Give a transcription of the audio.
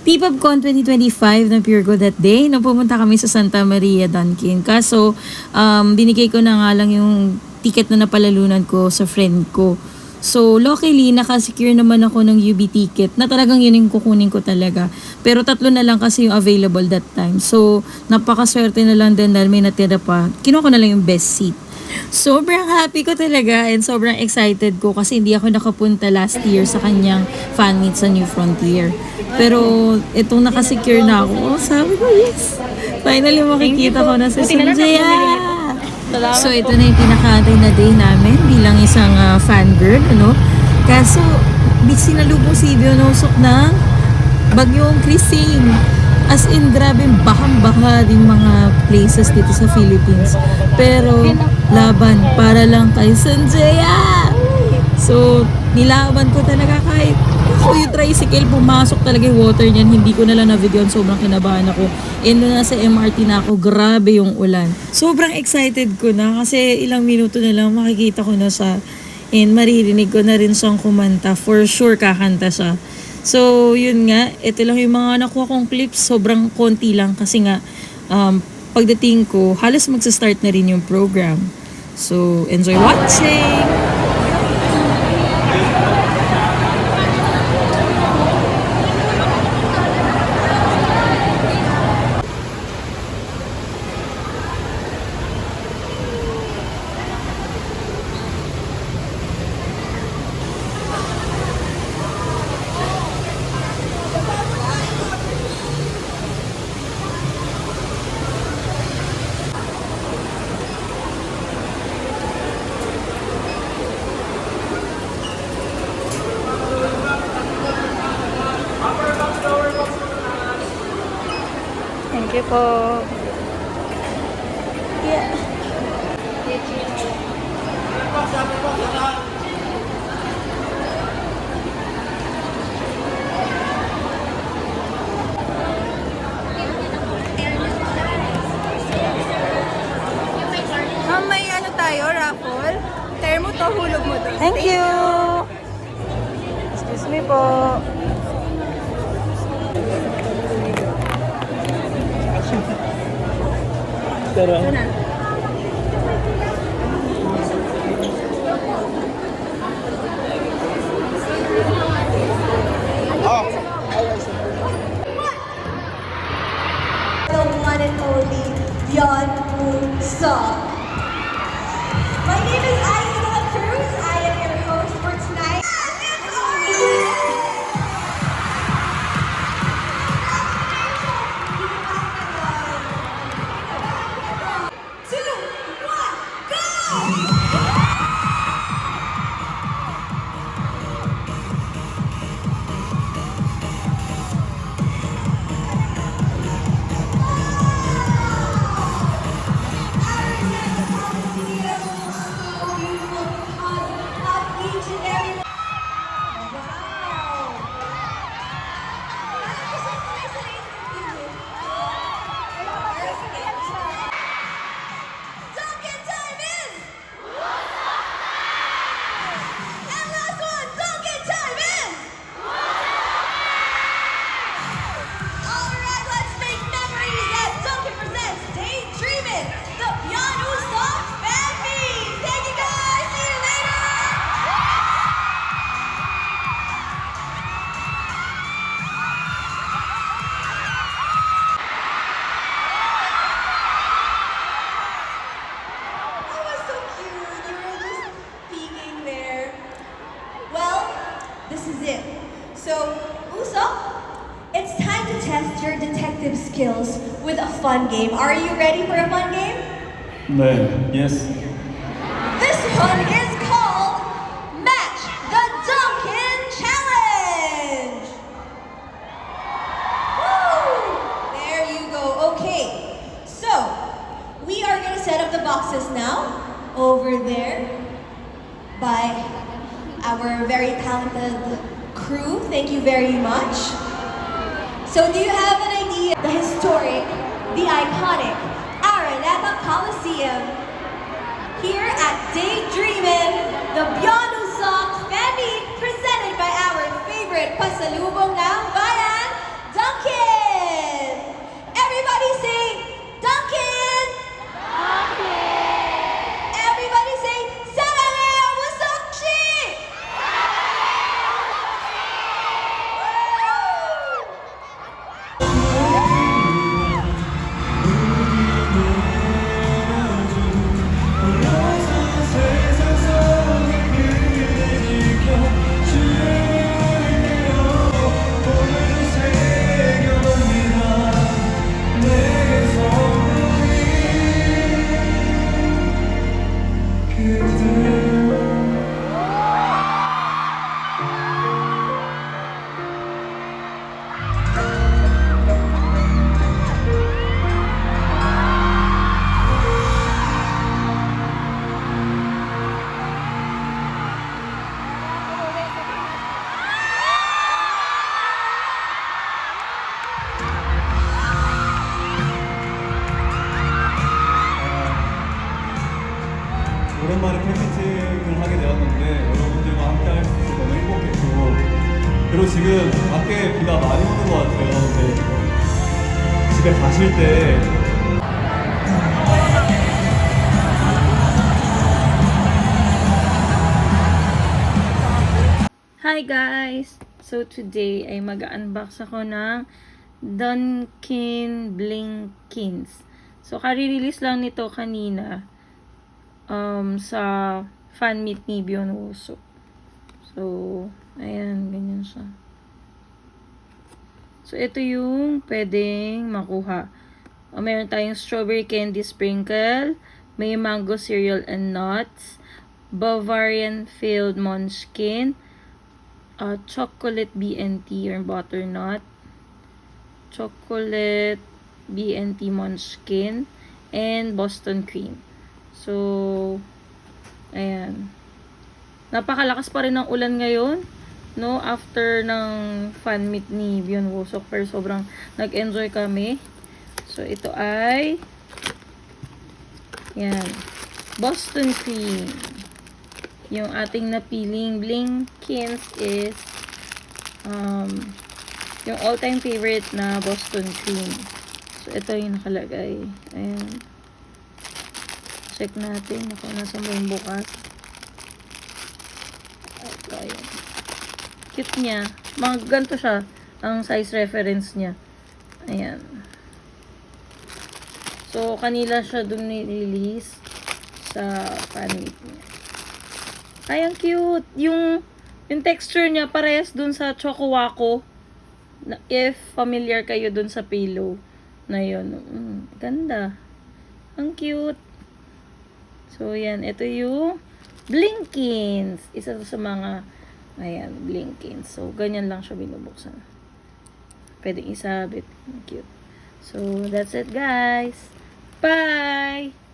PPubCon 2025 ng Pure Gold that day nung pumunta kami sa Santa Maria Dunkin. Kaso, binigay ko na nga lang yung ticket na napalalunan ko sa friend ko. So, luckily, nakasecure naman ako ng UB ticket na talagang yun yung kukunin ko talaga. Pero 3 na lang kasi yung available that time. So, napakaswerte na lang din dahil may natira pa. Kinuha ko na lang yung best seat. Sobrang happy ko talaga and sobrang excited ko kasi hindi ako nakapunta last year sa kanyang fan meet sa New Frontier. Pero itong nakasecure na ako, sabi ko, yes! Finally makikita ko na si Sanjaya! So ito na yung pinakaantay na day namin bilang isang fangirl, ano? Kaso, sinalubong si Bionosok ng Bagyong Christine. As in, grabe, bahang-baha din mga places dito sa Philippines. Pero, laban para lang kay Sanjaya. So, nilaban ko talaga kahit ako yung tricycle, pumasok talaga yung water niyan. Hindi ko na lang na-videoan, sobrang kinabahan ako. And nung nasa MRT na ako, grabe yung ulan. Sobrang excited ko na kasi ilang minuto na lang makikita ko na siya. And maririnig ko na rin siyang kumanta. For sure, kakanta siya. So, yun nga, ito lang yung mga nakuha kong clips. Sobrang konti lang kasi nga, pagdating ko, halos magsa-start na rin yung program. So, enjoy watching! Thank you po. Yeah. May ano tayo, raffle? Tire mo to, hulog mo to. Thank you. Excuse me po. Ito na. The one and only Yeon Woo Suk. My name is Aisha Cruz. I am your host for tonight. Two, one, go! This is it. So, Usok, it's time to test your detective skills with a fun game. Are you ready for a fun game? 네, yes. This one is called Match the Dunkin' Challenge. Woo! There you go. Okay, so we are going to set up the boxes now over there by our very talented crew. Thank you very much. So do you have an idea? The historic, the iconic Araneta Coliseum. Here at Daydreamin', the Bionusok fan meet presented by our favorite pasalubong ng bayan, Dunkin'. 그리고 지금 밖에 비가 많이 오는 것 같아요. 근데 집에 가실 때 Hi guys! So today ay mag-unbox ako ng Dunkin Blinkins. So kare-release lang nito kanina sa fan meet ni Byeonwoo. So ayan, ganyan siya. So ito yung pwedeng makuha. Meron tayong strawberry candy sprinkle, may mango cereal and nuts, Bavarian filled munchkin, chocolate BNT or butternut, chocolate BNT munchkin, and Boston cream. So, ayan. Napakalakas pa rin ng ulan ngayon, no? After ng fan meet ni Byeonwoo, pero sobrang nag-enjoy kami. So, ito ay, yan, Boston cream. Yung ating napiling Blinkins is yung all-time favorite na Boston cream. So, ito yung nakalagay. Ayan. Check natin. Ako, nasa mo yung bukas. Ito, ayan. Cute niya. Mga ganito siya. Ang size reference niya. Ayan. So, kanila siya dun nililinis sa fan meet niya. Ay, ang cute. Yung texture niya parehas dun sa Choco Waco. If familiar kayo dun sa pillow na yun. Ganda. Ang cute. So, yan. Ito yung Blinkins. Isa sa mga, ayan, Blinkins. So, ganyan lang siya binubuksan. Pwedeng isabit. Cute. So, that's it, guys. Bye!